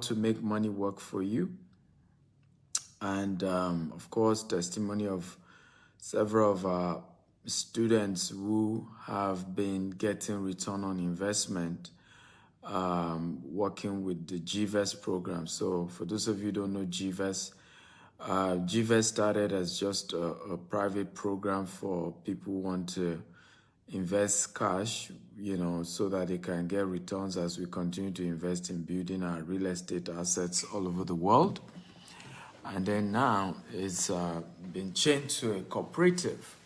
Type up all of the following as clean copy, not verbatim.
to make money work for you. And of course, testimony of several of our students who have been getting return on investment working with the GVES program. So for those of you who don't know GVES, GVES started as just a private program for people who want to invest cash, so that they can get returns as we continue to invest in building our real estate assets all over the world. And then now it's been changed to a cooperative.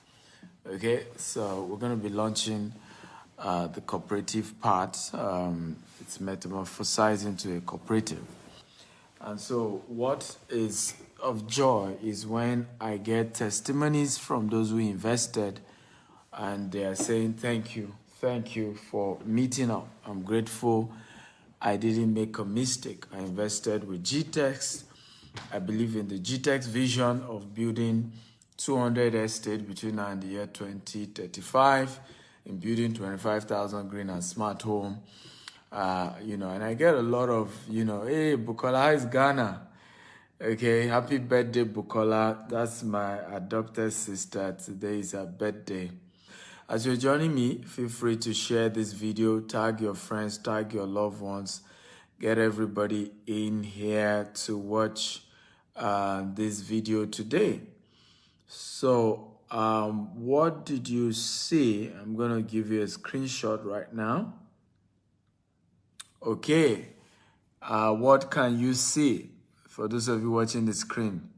Okay, so we're going to be launching the cooperative part. It's metamorphosized into a cooperative. And so what is of joy is when I get testimonies from those who invested and they are saying, thank you for meeting up. I'm grateful. I didn't make a mistake. I invested with GTEX. I believe in the GTEX vision of building 200 estates between now and the year 2035, in building 25,000 green and smart home. And I get a lot of, hey, Bukola, how is Ghana? Okay, happy birthday, Bukola. That's my adopted sister. Today is her birthday. As you're joining me, feel free to share this video, tag your friends, tag your loved ones, get everybody in here to watch this video today. So what did you see? I'm going to give you a screenshot right now. Okay, what can you see? For those of you watching the screen,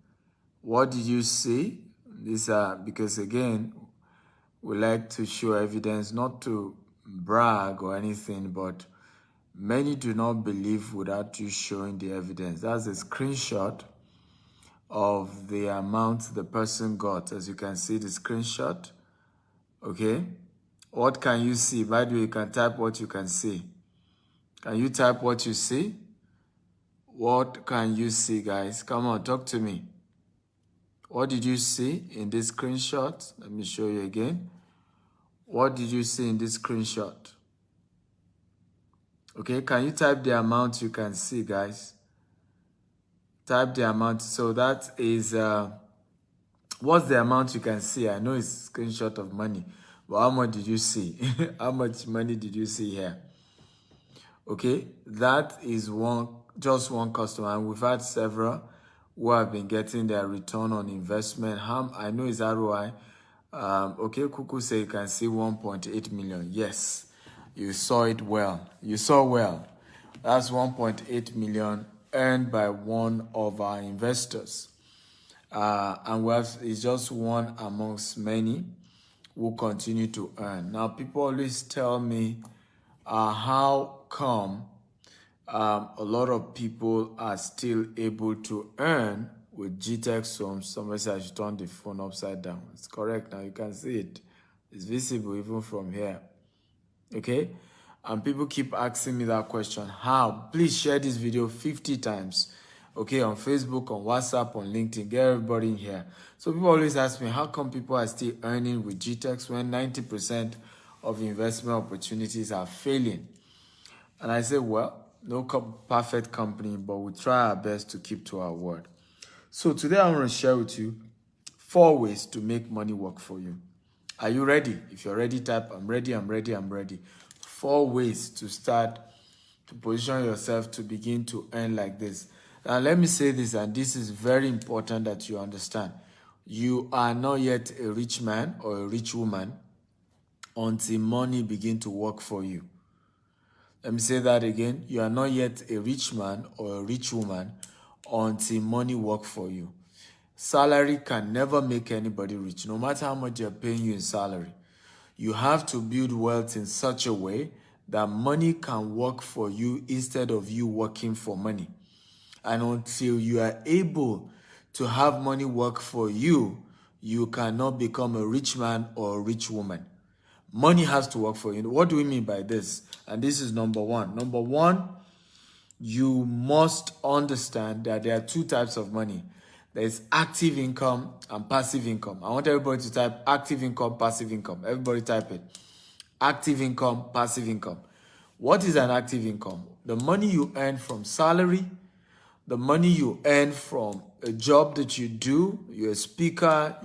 what did you see? These are, because again, we like to show evidence, not to brag or anything, but many do not believe without you showing the evidence. That's a screenshot of the amount the person got. As you can see the screenshot. Okay, what can you see? By the way, you can type what you can see. Can you type what you see? What can you see, guys? Come on, talk to me. What did you see in this screenshot? Let me show you again. What did you see in this screenshot? Okay, can you type the amount you can see, guys? Type the amount. So that is, what's the amount you can see? I know it's a screenshot of money, but how much did you see? How much money did you see here? Okay, that is just one customer, and we've had several who have been getting their return on investment. I know it's ROI. Okay, Kuku say you can see 1.8 million. Yes, you saw it well. You saw well. That's 1.8 million earned by one of our investors. And it's just one amongst many who continue to earn. Now, people always tell me, how come a lot of people are still able to earn with GTEX homes? Somebody said I should turn the phone upside down. It's correct. Now you can see it. It's visible even from here. Okay? And people keep asking me that question. How? Please share this video 50 times. Okay, on Facebook, on WhatsApp, on LinkedIn. Get everybody in here. So people always ask me, how come people are still earning with GTEX when 90% of investment opportunities are failing? And I say, well, no perfect company, but we try our best to keep to our word. So today I want to share with you 4 ways to make money work for you. Are you ready? If you're ready, type, I'm ready, I'm ready, I'm ready. 4 ways to start to position yourself to begin to earn like this. Now, let me say this, and this is very important that you understand. You are not yet a rich man or a rich woman until money begin to work for you. Let me say that again. You are not yet a rich man or a rich woman until money work for you. Salary can never make anybody rich, no matter how much they're paying you in salary. You have to build wealth in such a way that money can work for you instead of you working for money. And until you are able to have money work for you, you cannot become a rich man or a rich woman. Money has to work for you. What do we mean by this? And this is number one. Number one, you must understand that there are 2 types of money. There's active income and passive income. I want everybody to type active income, passive income. Everybody type it. Active income, passive income. What is an active income? The money you earn from salary, the money you earn from a job that you do, you're a speaker,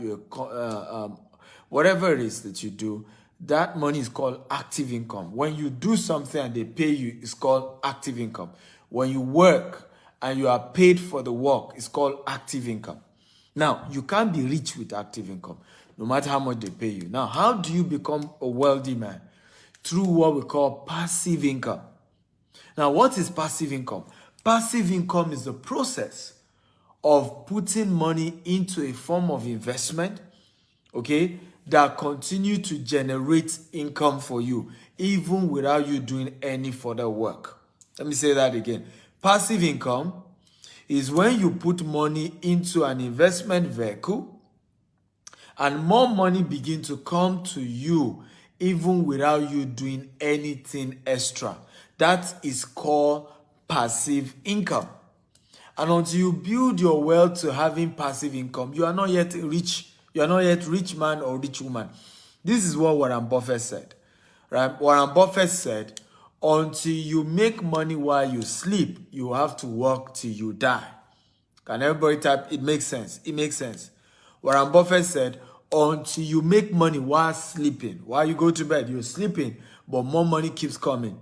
whatever it is that you do, that money is called active income. When you do something and they pay you, it's called active income. When you work and you are paid for the work, it's called active income. Now, you can't be rich with active income, no matter how much they pay you. Now, how do you become a wealthy man? Through what we call passive income. Now, what is passive income? Passive income is the process of putting money into a form of investment, okay, that continue to generate income for you, even without you doing any further work. Let me say that again. Passive income is when you put money into an investment vehicle and more money begin to come to you even without you doing anything extra. That is called passive income. And until you build your wealth to having passive income, you are not yet rich. You are not yet rich man or rich woman. This is what Warren Buffett said. Right? Warren Buffett said, until you make money while you sleep, you have to work till you die. Can everybody type? It makes sense. It makes sense. Warren Buffett said, until you make money while sleeping, while you go to bed, you're sleeping, but more money keeps coming.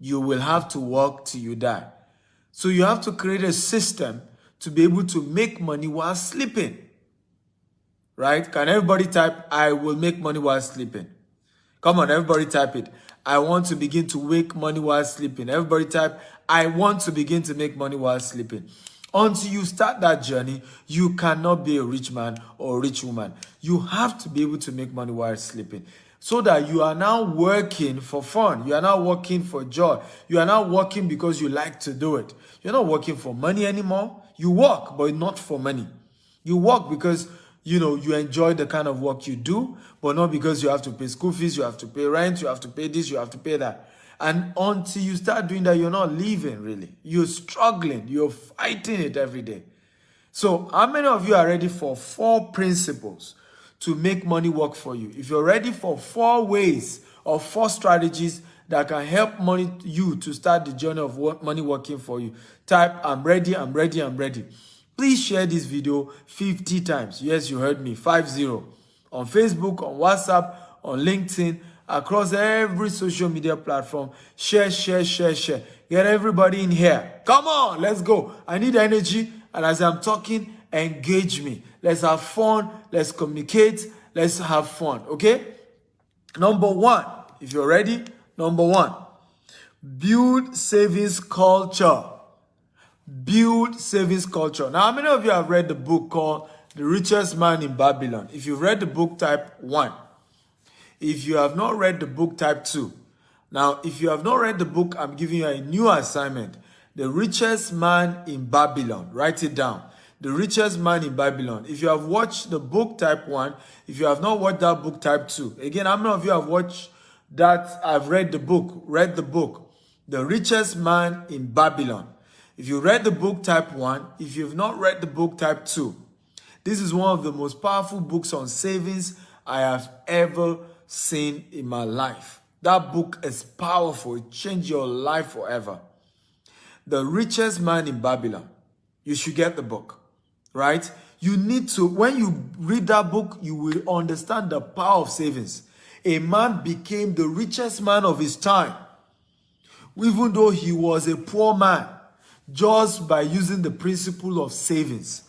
You will have to work till you die. So you have to create a system to be able to make money while sleeping. Right? Can everybody type, I will make money while sleeping? Come on, everybody type it. I want to begin to make money while sleeping. Everybody type, I want to begin to make money while sleeping. Until you start that journey, you cannot be a rich man or a rich woman. You have to be able to make money while sleeping. So that you are now working for fun. You are now working for joy. You are now working because you like to do it. You're not working for money anymore. You work, but not for money. You work because, you enjoy the kind of work you do, but not because you have to pay school fees, you have to pay rent, you have to pay this, you have to pay that. And until you start doing that, you're not living, really. You're struggling. You're fighting it every day. So how many of you are ready for 4 principles to make money work for you? If you're ready for 4 ways or 4 strategies that can help you to start the journey of money working for you, type, I'm ready, I'm ready, I'm ready. Please share this video 50 times. Yes, you heard me, 50. On Facebook, on WhatsApp, on LinkedIn, across every social media platform. Share, share, share, share. Get everybody in here. Come on, let's go. I need energy. And as I'm talking, engage me. Let's have fun. Let's communicate. Let's have fun. Okay? Number 1, if you're ready, number 1, build savings culture. Build savings culture. Now, how many of you have read the book called The Richest Man in Babylon? If you've read the book, type 1. If you have not read the book, type 2. Now, if you have not read the book, I'm giving you a new assignment. The Richest Man in Babylon. Write it down. The Richest Man in Babylon. If you have watched the book, type 1. If you have not watched that book, type 2. Again, how many of you have watched that? I've read the book. Read the book. The Richest Man in Babylon. If you read the book, type 1. If you've not read the book, type 2. This is one of the most powerful books on savings I have ever seen in my life. That book is powerful. It changed your life forever. The Richest Man in Babylon. You should get the book, right? You need to, when you read that book, you will understand the power of savings. A man became the richest man of his time, even though he was a poor man, just by using the principle of savings.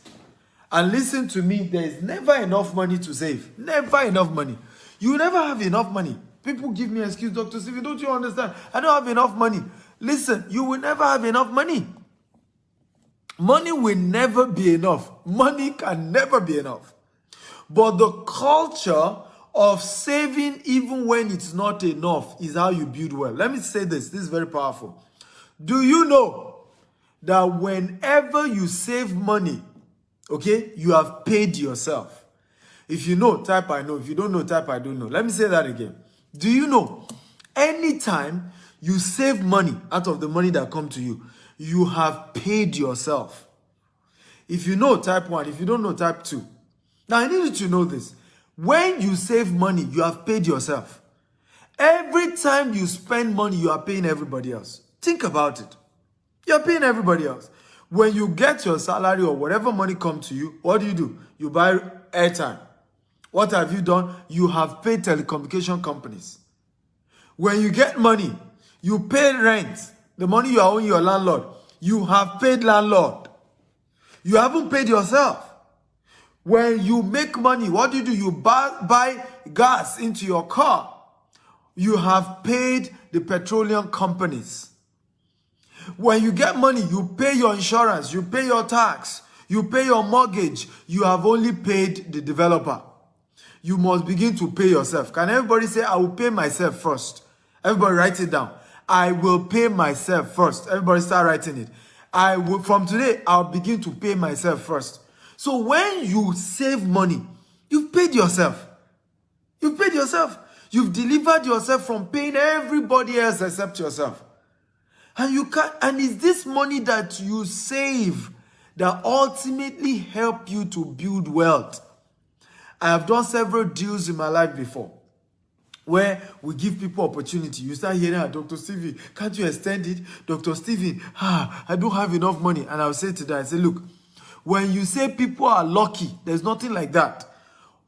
And listen to me, there is never enough money to save. Never enough money. You never have enough money. People give me an excuse, Dr. Stephen, don't you understand? I don't have enough money. Listen, you will never have enough money. Money will never be enough. Money can never be enough. But the culture of saving even when it's not enough is how you build wealth. Let me say this. This is very powerful. Do you know that whenever you save money, okay, you have paid yourself? If you know, type I know. If you don't know, type I don't know. Let me say that again. Do you know, anytime you save money out of the money that come to you, you have paid yourself. If you know, type 1. If you don't know, type 2. Now, I need you to know this. When you save money, you have paid yourself. Every time you spend money, you are paying everybody else. Think about it. You're paying everybody else. When you get your salary or whatever money come to you, what do? You buy airtime. What have you done? You have paid telecommunication companies. When you get money, you pay rent. The money you are owing your landlord, you have paid landlord. You haven't paid yourself. When you make money, what do? You buy gas into your car. You have paid the petroleum companies. When you get money, you pay your insurance, you pay your tax, you pay your mortgage. You have only paid the developer. You must begin to pay yourself. Can everybody say, I will pay myself first? Everybody write it down. I will pay myself first. Everybody start writing it. From today, I'll begin to pay myself first. So when you save money, you've paid yourself. You've paid yourself. You've delivered yourself from paying everybody else except yourself. And it's this money that you save that ultimately help you to build wealth. I have done several deals in my life before where we give people opportunity. You start hearing, Dr. Stephen, can't you extend it? Dr. Stephen, I don't have enough money. And I'll say to them, I say, look, when you say people are lucky, there's nothing like that.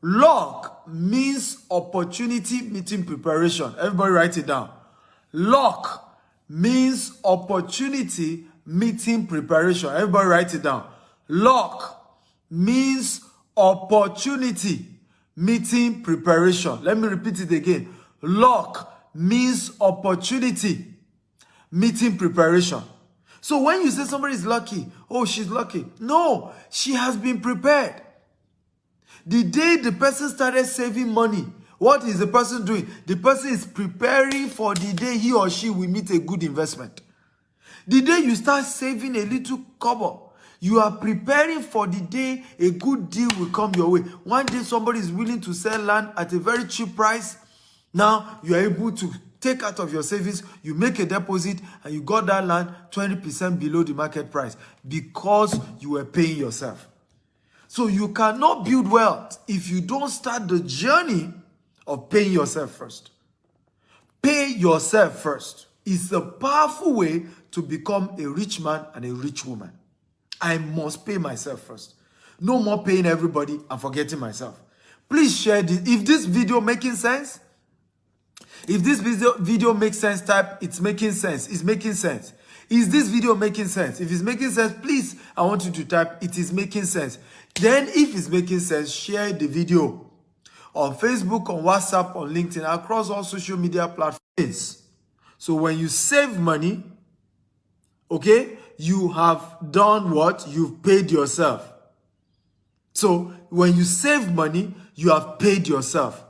Luck means opportunity meeting preparation. Everybody write it down. Luck means opportunity meeting preparation. Everybody write it down. Luck means opportunity meeting preparation. Let me repeat it again. Luck means opportunity meeting preparation. So when you say somebody is lucky, oh, she's lucky. No, she has been prepared. The day the person started saving money, what is the person doing? The person is preparing for the day he or she will meet a good investment. The day you start saving a little cover, you are preparing for the day a good deal will come your way. One day somebody is willing to sell land at a very cheap price. Now you are able to take out of your savings, you make a deposit, and you got that land 20% below the market price because you were paying yourself. So you cannot build wealth if you don't start the journey of paying yourself first. Pay yourself first. It's a powerful way to become a rich man and a rich woman. I must pay myself first. No more paying everybody and forgetting myself. Please share this. If this video making sense, if this video makes sense, type it's making sense. It's making sense. Is this video making sense? If it's making sense, please, I want you to type it is making sense. Then if it's making sense, share the video on Facebook, on WhatsApp, on LinkedIn, across all social media platforms. So when you save money, okay, you have done what? You've paid yourself. So when you save money, you have paid yourself.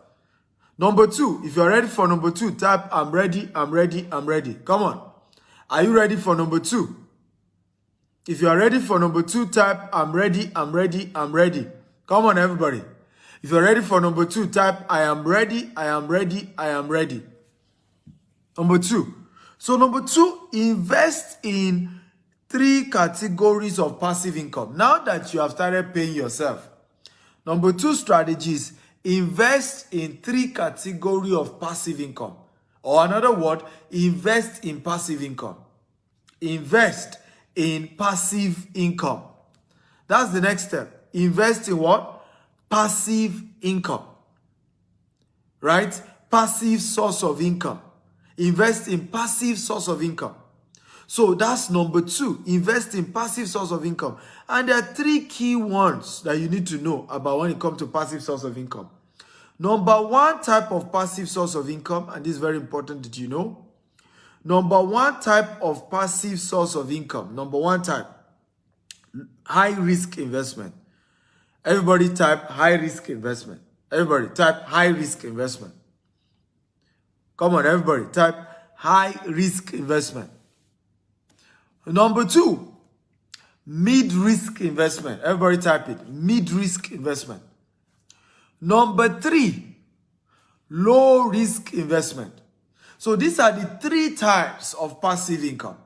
Number two, if you're ready for number two, type I'm ready, I'm ready, I'm ready. Come on. Are you ready for number two? If you are ready for number two, type I'm ready, I'm ready, I'm ready. Come on, everybody. If you're ready for number two, type I am ready, I am ready, I am ready. Number two. So number two, invest in 3 categories of passive income. Now that you have started paying yourself. Number two strategies, invest in 3 categories of passive income. Or another word, invest in passive income. Invest in passive income. That's the next step. Invest in what? Passive income. Right? Passive source of income. Invest in passive source of income. So that's number two. Invest in passive source of income. And there are 3 key ones that you need to know about when it comes to passive source of income. Number one type of passive source of income, and this is very important that you know. Number one type of passive source of income. Number one type, high risk investment. Everybody type high risk investment. Everybody type high risk investment. Come on, everybody type high risk investment. Number two, mid risk investment. Everybody type it, mid risk investment. Number 3, low risk investment. So these are the 3 types of passive income.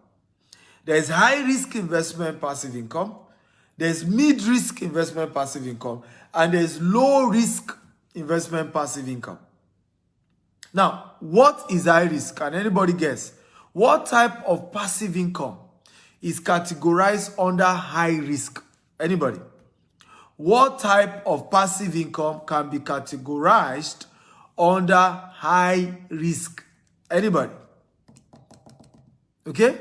There's high risk investment passive income, there's mid risk investment passive income, and there's low risk investment passive income. Now, what is high risk? Can anybody guess? What type of passive income is categorized under high risk? Anybody? What type of passive income can be categorized under high risk? Anybody? Okay?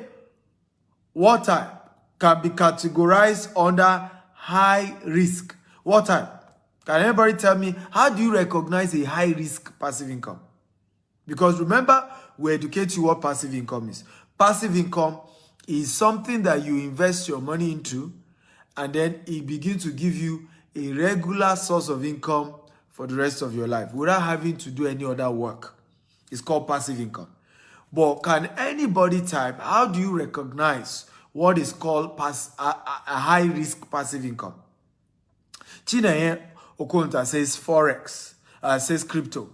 What type can be categorized under high risk? What type? Can anybody tell me, how do you recognize a high risk passive income? Because remember, we educate you what passive income is. Passive income is something that you invest your money into, and then it begins to give you a regular source of income for the rest of your life without having to do any other work. It's called passive income. But can anybody type, how do you recognize what is called a high-risk passive income? Chineye Okonta says Forex, says crypto.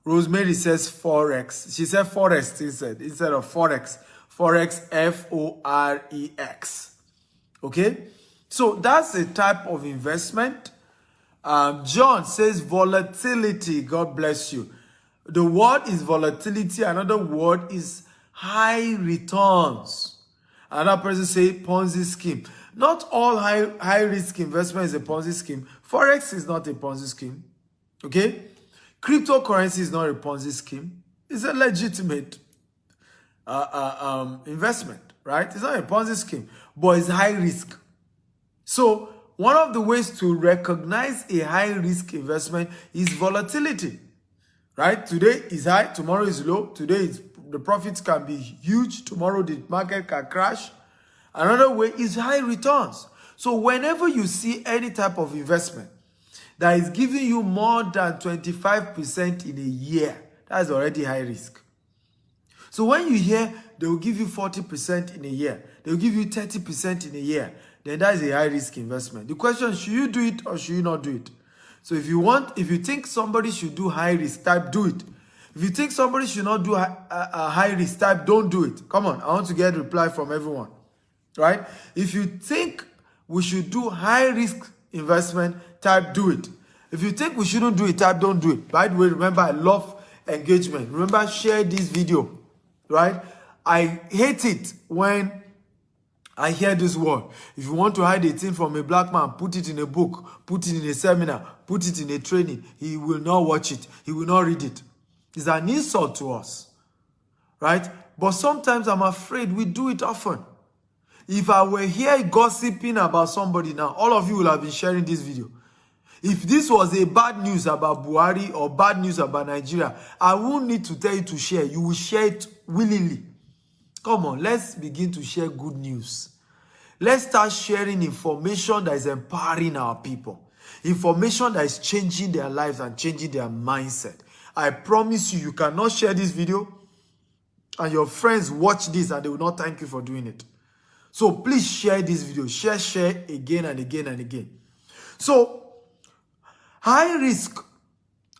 Rosemary says Forex. She said Forex instead of Forex. Forex, Forex. Okay? So that's a type of investment. John says volatility. God bless you. The word is volatility. Another word is high returns. Another person say Ponzi scheme. Not all high risk investment is a Ponzi scheme. Forex is not a Ponzi scheme. Okay? Cryptocurrency is not a Ponzi scheme. It's a legitimate investment, right? It's not a Ponzi scheme, but it's high risk. So one of the ways to recognize a high risk investment is volatility, right? Today is high, tomorrow is low. Today the profits can be huge. Tomorrow the market can crash. Another way is high returns. So whenever you see any type of investment that is giving you more than 25% in a year, that's already high risk. So when you hear they will give you 40% in a year, they will give you 30% in a year, then that is a high risk investment. The question is, should you do it or should you not do it? So if you think somebody should do high risk, type do it. If you think somebody should not do a high risk, type don't do it. Come on, I want to get a reply from everyone. Right? If you think we should do high risk investment, type do it. If you think we shouldn't do it, type don't do it. By the way, remember, I love engagement. Remember, share this video. Right? I hate it when I hear this word. If you want to hide a thing from a black man, put it in a book, put it in a seminar, put it in a training. He will not watch it. He will not read it. It's an insult to us. Right? But sometimes I'm afraid we do it often. If I were here gossiping about somebody now, all of you will have been sharing this video. If this was a bad news about Buhari or bad news about Nigeria, I won't need to tell you to share. You will share it willingly. Come on, let's begin to share good news. Let's start sharing information that is empowering our people. Information that is changing their lives and changing their mindset. I promise you, you cannot share this video and your friends watch this and they will not thank you for doing it. So please share this video. Share again and again and again. So, high risk.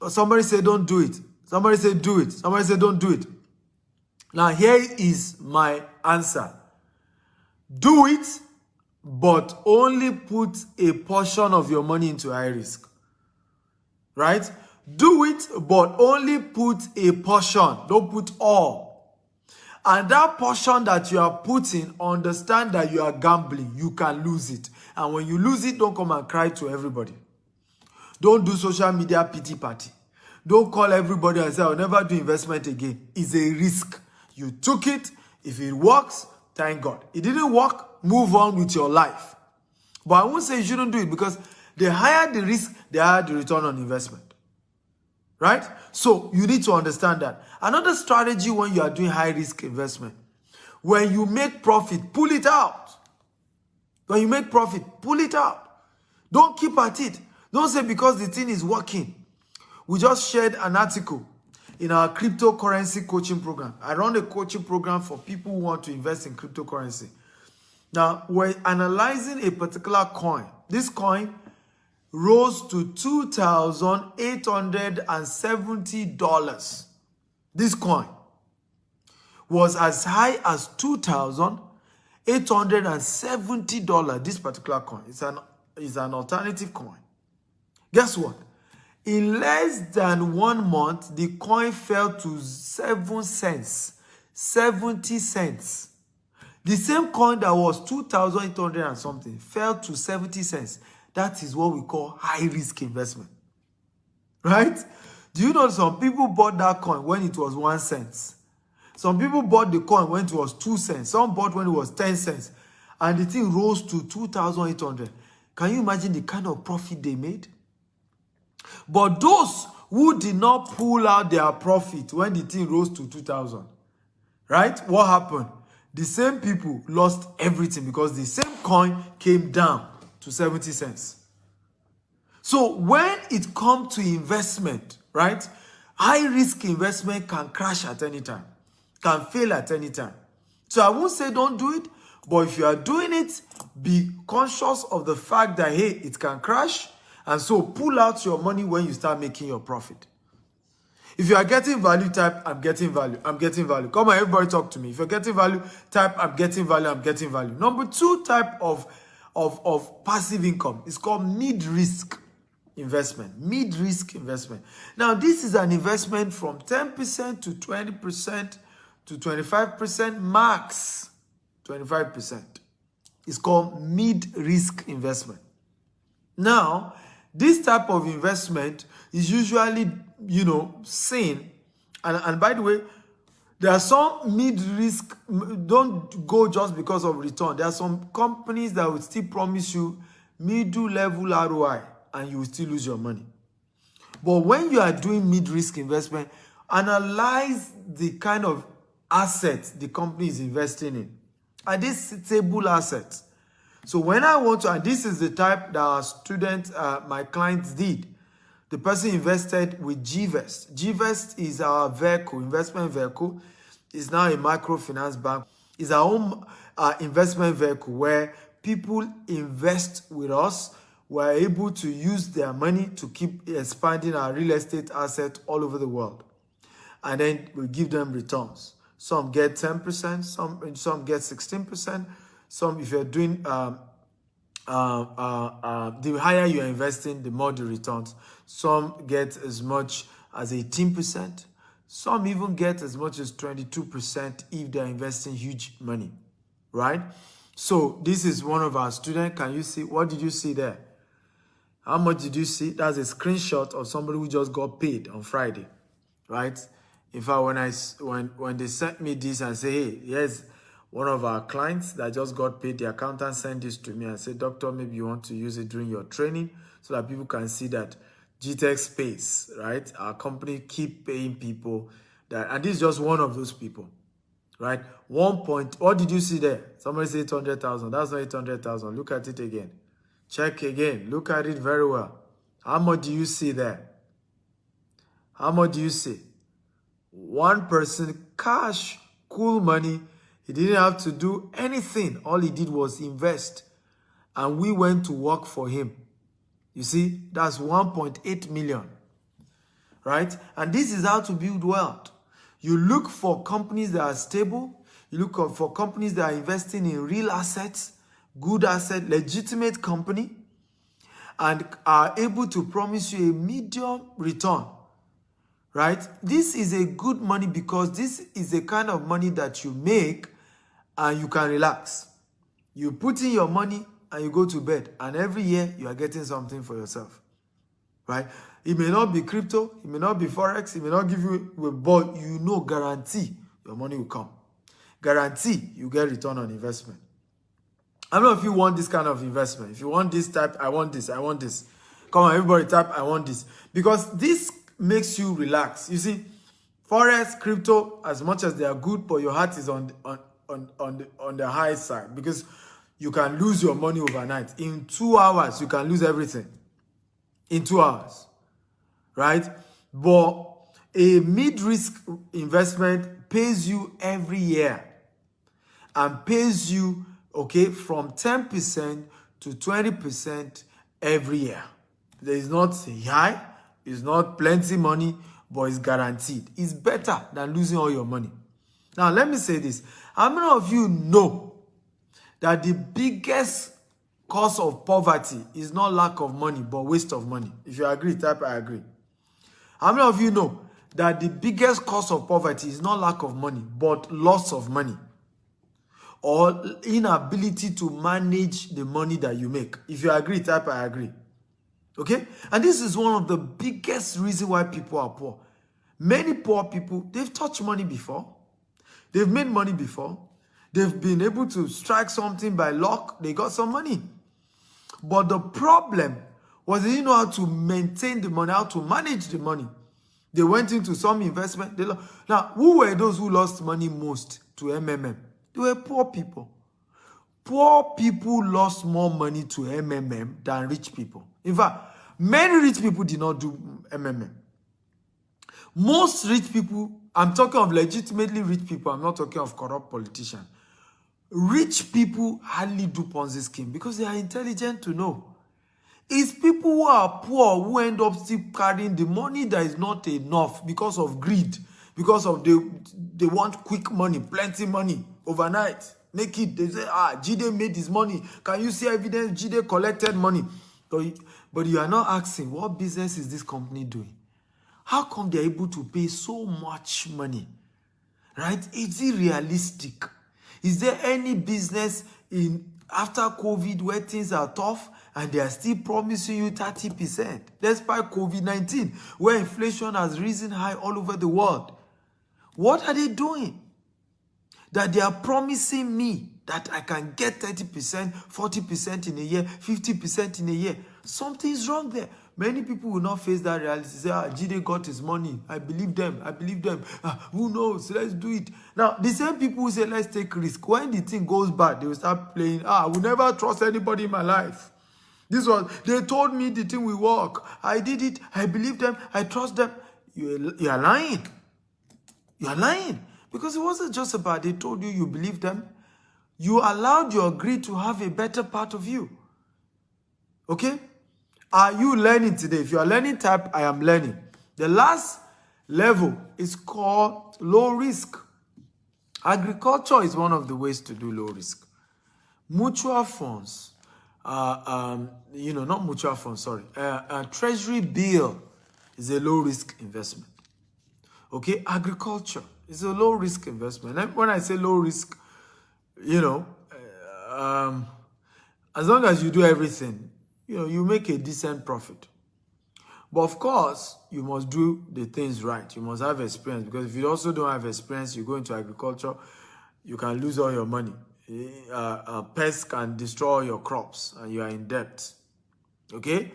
Somebody say don't do it. Somebody say do it. Somebody say don't do it. Now here is my answer. Do it, but only put a portion of your money into high risk. Right? Do it, but only put a portion. Don't put all. And that portion that you are putting, understand that you are gambling. You can lose it. And when you lose it, don't come and cry to everybody. Don't do social media pity party. Don't call everybody and say, I'll never do investment again. It's a risk. You took it. If it works, thank God. It didn't work, move on with your life. But I won't say you shouldn't do it because the higher the risk, the higher the return on investment. Right? So you need to understand that. Another strategy when you are doing high risk investment, when you make profit, pull it out. When you make profit, pull it out. Don't keep at it. Don't say because the thing is working. We just shared an article in our cryptocurrency coaching program. I run a coaching program for people who want to invest in cryptocurrency. Now, we're analyzing a particular coin. This coin rose to $2,870. This coin was as high as $2,870. This particular coin is an alternative coin. Guess what? In less than 1 month, the coin fell to 7 cents, 70 cents. The same coin that was 2,800 and something fell to 70 cents. That is what we call high-risk investment. Right? Do you know some people bought that coin when it was 1 cent? Some people bought the coin when it was 2 cents. Some bought when it was 10 cents. And the thing rose to 2,800. Can you imagine the kind of profit they made? But those who did not pull out their profit when the thing rose to 2,000, right? What happened? The same people lost everything because the same coin came down to 70 cents. So when it comes to investment, right? High-risk investment can crash at any time, can fail at any time. So I won't say don't do it, but if you are doing it, be conscious of the fact that, hey, it can crash. And so pull out your money when you start making your profit. If you are getting value, type, I'm getting value. I'm getting value. Come on, everybody talk to me. If you're getting value, type, I'm getting value. I'm getting value. Number 2 type of passive income is called mid-risk investment. Mid-risk investment. Now, this is an investment from 10% to 20% to 25% max 25%. It's called mid-risk investment. Now, this type of investment is usually, seen. And by the way, there are some mid-risk, don't go just because of return. There are some companies that will still promise you middle level ROI and you will still lose your money. But when you are doing mid-risk investment, analyze the kind of assets the company is investing in. Are these stable assets? So when I want to, and this is the type that our students, my clients did. The person invested with GVest. GVest is our vehicle, investment vehicle. It's now a microfinance bank. It's our own investment vehicle where people invest with us. We're able to use their money to keep expanding our real estate asset all over the world. And then we give them returns. Some get 10%, some get 16%. Some, if you're doing, the higher you're investing, the more the returns. Some get as much as 18%. Some even get as much as 22% if they're investing huge money, right? So this is one of our students. Can you see? What did you see there? How much did you see? That's a screenshot of somebody who just got paid on Friday, right? In fact, when they sent me this and say, hey, here's one of our clients that just got paid, the accountant sent this to me and said, doctor, maybe you want to use it during your training so that people can see that GTech space, right? Our company keep paying people that, and this is just one of those people, right? What did you see there? Somebody said 800,000. That's not 800,000. Look at it again. Check again. Look at it very well. How much do you see there? How much do you see? One person, cash, cool money. He didn't have to do anything. All he did was invest. And we went to work for him. You see, that's 1.8 million. Right? And this is how to build wealth. You look for companies that are stable. You look for companies that are investing in real assets, good asset, legitimate company, and are able to promise you a medium return. Right? This is a good money because this is the kind of money that you make and you can relax. You put in your money and you go to bed, and every year you are getting something for yourself. Right? It may not be crypto, it may not be forex, it may not give you, but you know, guarantee your money will come. Guarantee you get return on investment. I don't know if you want this kind of investment. If you want this type, I want this, I want this. Come on, everybody type, I want this. Because this makes you relax. You see, forex, crypto, as much as they are good, but your heart is on the high side because you can lose your money overnight. In 2 hours, you can lose everything. In 2 hours, right? But a mid-risk investment pays you every year and pays you, okay, from 10% to 20% every year. There is not high, it's not plenty money, but it's guaranteed. It's better than losing all your money. Now, let me say this. How many of you know that the biggest cause of poverty is not lack of money, but waste of money? If you agree, type I agree. How many of you know that the biggest cause of poverty is not lack of money, but loss of money? or inability to manage the money that you make. If you agree, type I agree. Okay? And this is one of the biggest reasons why people are poor. Many poor people, they've touched money before. They've made money before. They've been able to strike something by luck. They got some money. But the problem was they didn't know how to maintain the money, how to manage the money. They went into some investment. Now, who were those who lost money most to MMM? They were poor people. Poor people lost more money to MMM than rich people. In fact, many rich people did not do MMM. Most rich people, I'm talking of legitimately rich people, I'm not talking of corrupt politicians. Rich people hardly do Ponzi scheme because they are intelligent to know. It's people who are poor who end up still carrying the money that is not enough because of greed, because of they want quick money, plenty money, overnight. Make it, they say, Jide made his money. Can you see evidence Jide collected money? But you are not asking, what business is this company doing? How come they're able to pay so much money? Right? Is it realistic? Is there any business after COVID where things are tough and they are still promising you 30%? Despite COVID-19, where inflation has risen high all over the world. What are they doing? That they are promising me that I can get 30%, 40% in a year, 50% in a year. Something's wrong there. Many people will not face that reality. Say, Jide got his money. I believe them. I believe them. Who knows? Let's do it. Now, the same people who say, let's take risk. When the thing goes bad, they will start playing, I will never trust anybody in my life. They told me the thing will work. I did it. I believe them. I trust them. You are lying. You are lying. Because it wasn't just about they told you you believe them. You allowed your greed to have a better part of you. Okay? Are you learning today? If you are learning, type I am learning. The last level is called low risk. Agriculture is one of the ways to do low risk. Mutual funds, not mutual funds, sorry. A treasury bill is a low risk investment. Okay, agriculture is a low risk investment. And when I say low risk, as long as you do everything, you make a decent profit. But of course, you must do the things right. You must have experience, because if you also don't have experience, you go into agriculture, you can lose all your money. Pests can destroy your crops and you are in debt. Okay?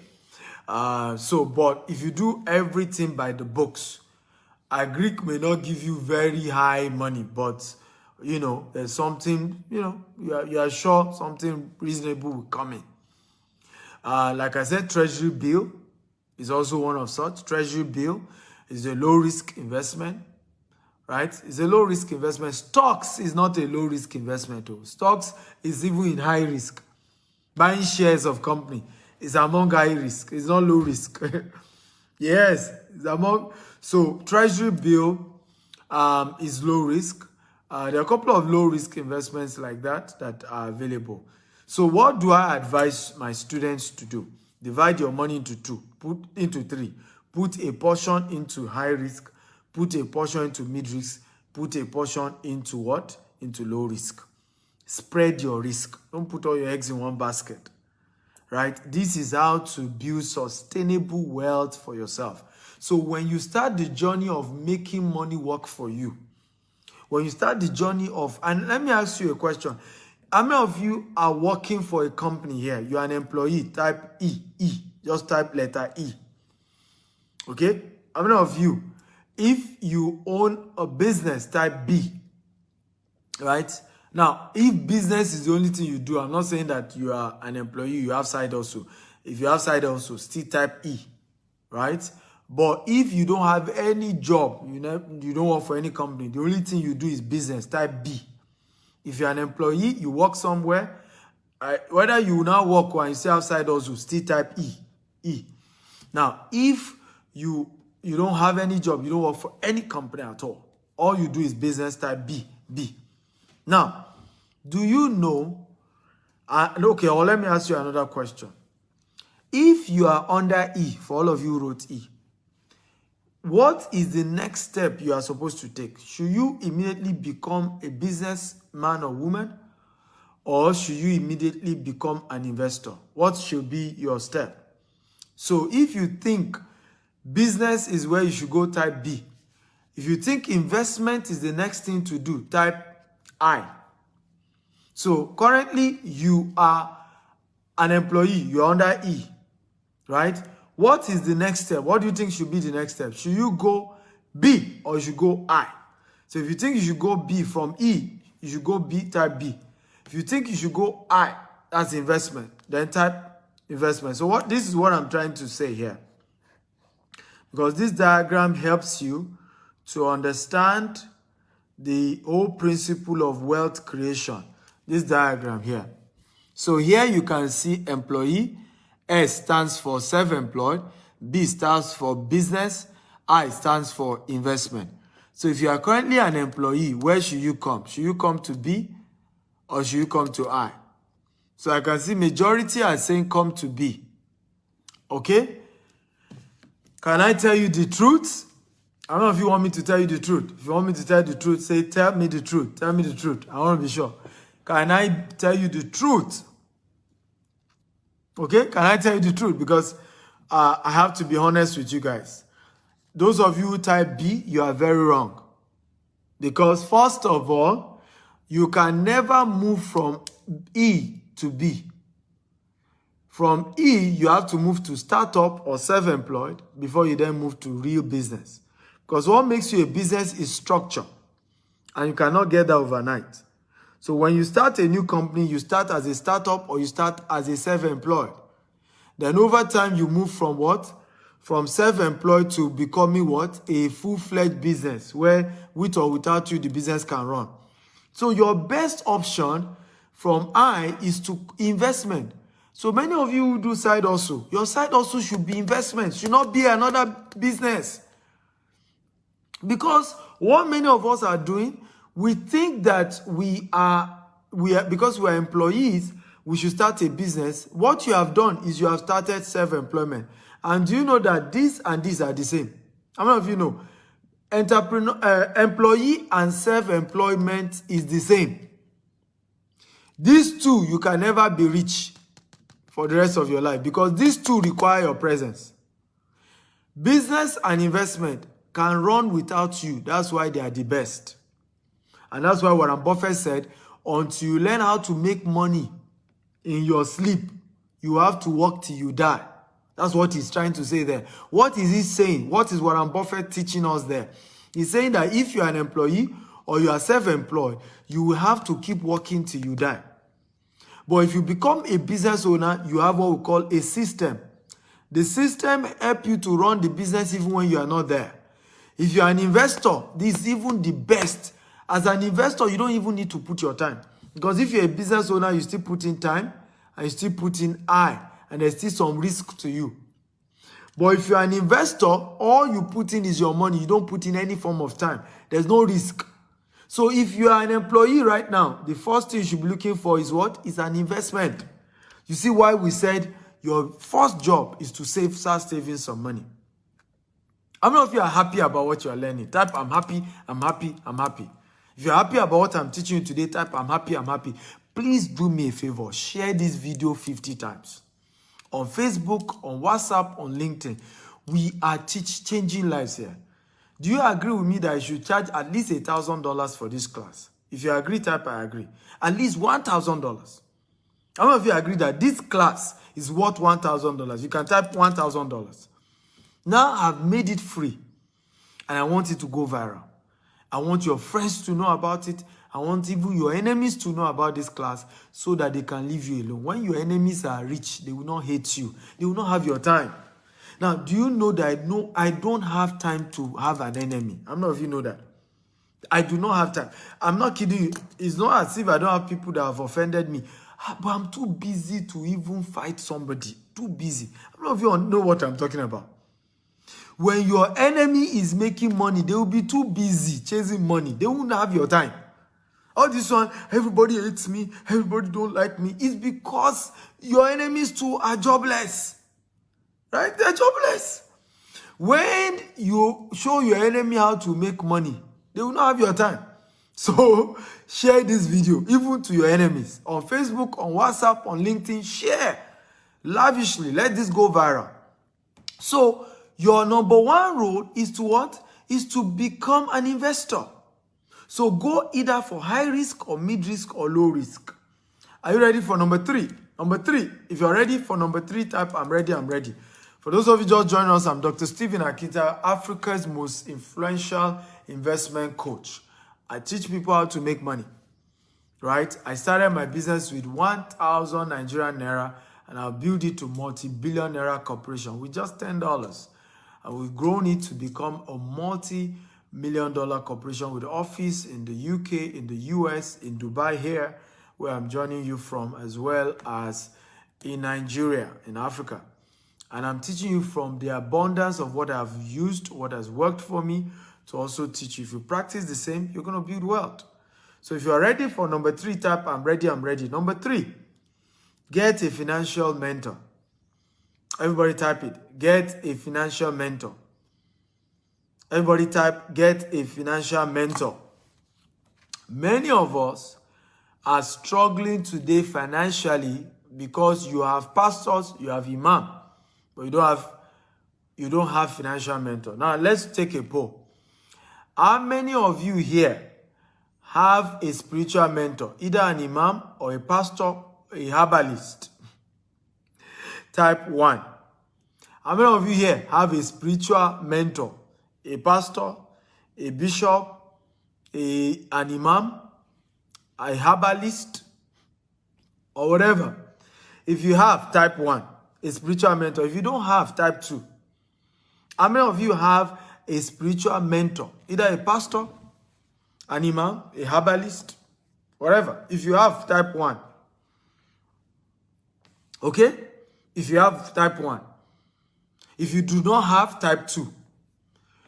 But if you do everything by the books, agric may not give you very high money, but there's something, you are sure something reasonable will come in. Like I said, treasury bill is also one of such. Treasury bill is a low risk investment, right? It's a low risk investment. Stocks is not a low risk investment though. Stocks is even in high risk. Buying shares of company is among high risk. It's not low risk. Yes, it's among. So treasury bill is low risk. There are a couple of low risk investments like that are available. So what do I advise my students to do? Divide your money into three. Put a portion into high risk, put a portion into mid risk, put a portion into what? Into low risk. Spread your risk. Don't put all your eggs in one basket. Right? This is how to build sustainable wealth for yourself. So when you start the journey of making money work for you, when you start the journey of, and let me ask you a question. How many of you are working for a company here? You are an employee, type E. Just type letter E. Okay? How many of you, if you own a business, type B. Right? Now, if business is the only thing you do, I'm not saying that you are an employee, you have side also. If you have side also, still type E. Right? But if you don't have any job, you don't work for any company, the only thing you do is business, type B. If you're an employee, you work somewhere, whether you now work or you stay outside also, still type E. Now, if you don't have any job, you don't work for any company at all you do is business, type B. Now, do you know, okay, or let me ask you another question. If you are under E, for all of you who wrote E, what is the next step you are supposed to take? Should you immediately become a businessman or woman? or should you immediately become an investor? What should be your step? So if you think business is where you should go, type B. If you think investment is the next thing to do, type I. So currently you are an employee, you're under E, right? What is the next step? What do you think should be the next step? Should you go B or you should go I? So if you think you should go B from E, you should go B, type B. If you think you should go I, that's investment, then type investment. So this is what I'm trying to say here. Because this diagram helps you to understand the whole principle of wealth creation. This diagram here. So here you can see employee, S stands for self-employed, B stands for business, I stands for investment. So if you are currently an employee, where should you come? Should you come to B or should you come to I? So I can see majority are saying come to B. Okay? Can I tell you the truth? I don't know if you want me to tell you the truth. If you want me to tell you the truth, say, tell me the truth. Tell me the truth. I want to be sure. Can I tell you the truth? Okay? Can I tell you the truth? Because I have to be honest with you guys. Those of you who type B, you are very wrong. Because first of all, you can never move from E to B. From E, you have to move to startup or self-employed before you then move to real business. Because what makes you a business is structure. And you cannot get that overnight. So when you start a new company, you start as a startup or you start as a self-employed. Then over time, you move from what? From self-employed to becoming what? A full-fledged business where with or without you, the business can run. So your best option from I is to investment. So many of you who do side hustle, your side hustle should be investment, should not be another business. Because what many of us are doing, we think that we are because we are employees, we should start a business. What you have done is you have started self-employment. And do you know that this and this are the same? How many of you know? Employee and self-employment is the same. These two, you can never be rich for the rest of your life because these two require your presence. Business and investment can run without you. That's why they are the best. And that's why Warren Buffett said, until you learn how to make money in your sleep, you have to work till you die. That's what he's trying to say there. What is he saying? What is Warren Buffett teaching us there? He's saying that if you're an employee or you are self-employed, you will have to keep working till you die. But if you become a business owner, you have what we call a system. The system helps you to run the business even when you are not there. If you are an investor, this is even the best. As an investor, you don't even need to put your time. Because if you're a business owner, you still put in time and you still put in I, and there's still some risk to you. But if you're an investor, all you put in is your money. You don't put in any form of time. There's no risk. So if you are an employee right now, the first thing you should be looking for is what? Is an investment. You see why we said your first job is to start saving some money. How many of you are happy about what you are learning? Type, I'm happy, I'm happy, I'm happy. If you're happy about what I'm teaching you today, type, I'm happy, I'm happy. Please do me a favor. Share this video 50 times. On Facebook, on WhatsApp, on LinkedIn. We are changing lives here. Do you agree with me that I should charge at least $1,000 for this class? If you agree, type I agree. At least $1,000. How many of you agree that this class is worth $1,000? You can type $1,000. Now I've made it free. And I want it to go viral. I want your friends to know about it. I want even your enemies to know about this class so that they can leave you alone. When your enemies are rich, they will not hate you. They will not have your time. Now, do you know that I don't have time to have an enemy? How many of you know that? I do not have time. I'm not kidding you. It's not as if I don't have people that have offended me. But I'm too busy to even fight somebody. Too busy. How many of you know what I'm talking about? When your enemy is making money, they will be too busy chasing money. They won't have your time. All this one, everybody hates me, everybody don't like me. It's because your enemies too are jobless. Right? They're jobless. When you show your enemy how to make money, they will not have your time. So share this video even to your enemies on Facebook, on WhatsApp, on LinkedIn. Share lavishly. Let this go viral. So your number one role is to what? Is to become an investor. So go either for high risk or mid risk or low risk. Are you ready for number 3? Number 3, if you're ready for number 3, type I'm ready, I'm ready. For those of you just joining us, I'm Dr. Stephen Akita, Africa's most influential investment coach. I teach people how to make money, right? I started my business with 1,000 Nigerian Naira and I'll build it to multi-billion Naira corporation with just $10. And we've grown it to become a multi-million dollar corporation with office in the UK, in the US, in Dubai here, where I'm joining you from, as well as in Nigeria, in Africa. And I'm teaching you from the abundance of what I've used, what has worked for me, to also teach you. If you practice the same, you're going to build wealth. So if you're ready for number 3, type I'm ready, I'm ready. Number 3, get a financial mentor. Everybody type it. Get a financial mentor. Everybody type, get a financial mentor. Many of us are struggling today financially because you have pastors, you have imam, but you don't have financial mentor. Now let's take a poll. How many of you here have a spiritual mentor, either an imam or a pastor, a herbalist? Type 1. How many of you here have a spiritual mentor, a pastor, a bishop, an imam, a herbalist, or whatever? If you have, type 1, a spiritual mentor. If you don't have, type 2. How many of you have a spiritual mentor, either a pastor, an imam, a herbalist, whatever? If you have, type 1. Okay? If you have, type 1. If you do not have, type 2.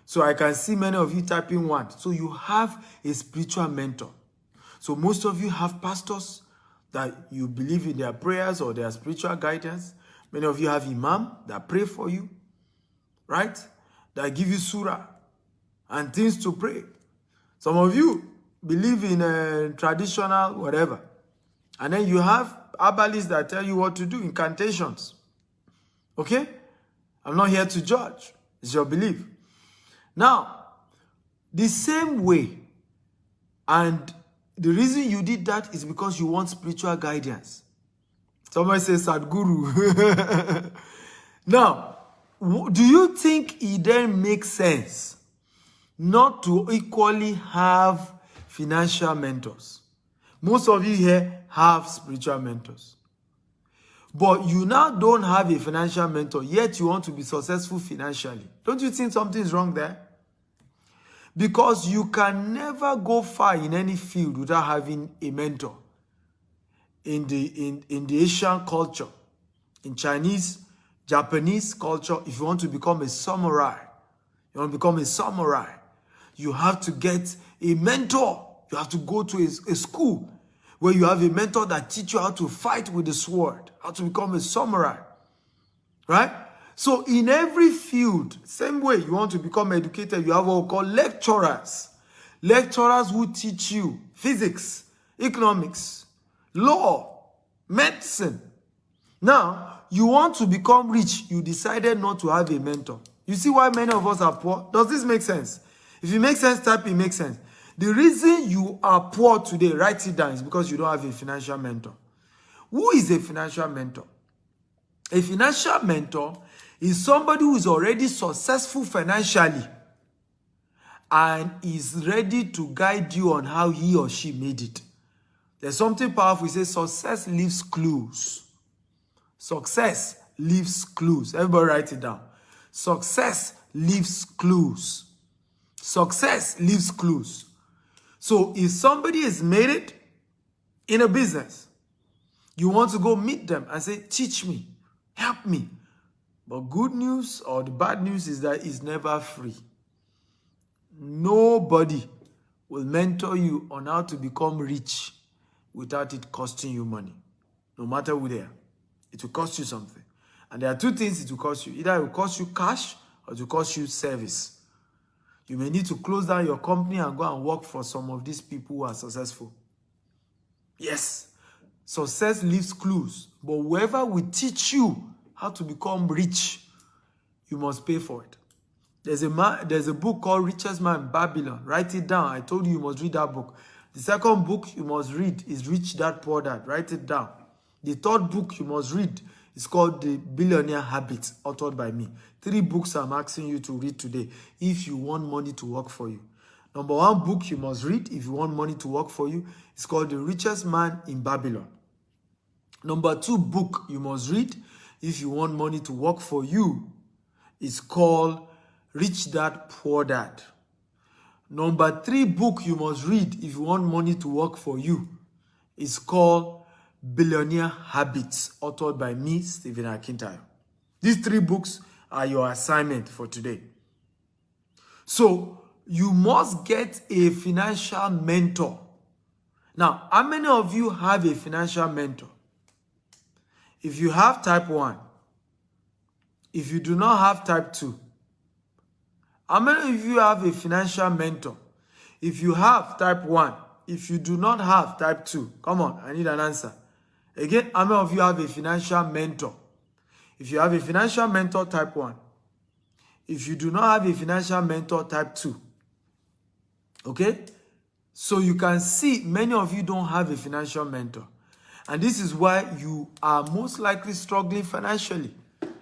So I can see many of you typing 1. So you have a spiritual mentor. So most of you have pastors that you believe in their prayers or their spiritual guidance. Many of you have imam that pray for you, right? That give you surah and things to pray. Some of you believe in traditional whatever. And then you have herbalists that tell you what to do, incantations. Okay? I'm not here to judge. It's your belief. Now, the same way, and the reason you did that is because you want spiritual guidance. Somebody says Sadhguru. Now, do you think it then makes sense not to equally have financial mentors? Most of you here have spiritual mentors. But you now don't have a financial mentor, yet you want to be successful financially. Don't you think something is wrong there? Because you can never go far in any field without having a mentor. In the Asian culture, in Chinese, Japanese culture, if you want to become a samurai, you have to get a mentor. You have to go to a school where you have a mentor that teaches you how to fight with the sword, how to become a samurai, right? So in every field, same way you want to become educated, you have what we call lecturers. Lecturers who teach you physics, economics, law, medicine. Now, you want to become rich, you decided not to have a mentor. You see why many of us are poor? Does this make sense? If it makes sense, type it makes sense. The reason you are poor today, write it down, is because you don't have a financial mentor. Who is a financial mentor? A financial mentor is somebody who is already successful financially and is ready to guide you on how he or she made it. There's something powerful. It says success leaves clues. Success leaves clues. Everybody write it down. Success leaves clues. Success leaves clues. So if somebody has made it in a business, you want to go meet them and say, teach me, help me. But good news or the bad news is that it's never free. Nobody will mentor you on how to become rich without it costing you money. No matter who they are. It will cost you something. And there are two things it will cost you. Either it will cost you cash or it will cost you service. You may need to close down your company and go and work for some of these people who are successful. Yes, success leaves clues, but whoever will teach you how to become rich, you must pay for it. There's a book called Richest Man in Babylon. Write it down. I told you you must read that book. The second book you must read is Rich Dad Poor Dad. Write it down. The third book you must read is called The Billionaire Habits, authored by me. 3 books I'm asking you to read today if you want money to work for you. Number 1 book you must read if you want money to work for you is called The Richest Man in Babylon. Number 2 book you must read if you want money to work for you is called Rich Dad Poor Dad. Number 3 book you must read if you want money to work for you is called Billionaire Habits, authored by me, Stephen Akintayo. These 3 books are your assignment for today. So, you must get a financial mentor. Now, how many of you have a financial mentor? If you have type 1, if you do not have type 2, how many of you have a financial mentor? If you have type 1, if you do not have type 2, come on, I need an answer. Again, how many of you have a financial mentor? If you have a financial mentor, type 1. If you do not have a financial mentor, type 2. Okay? So you can see many of you don't have a financial mentor. And this is why you are most likely struggling financially.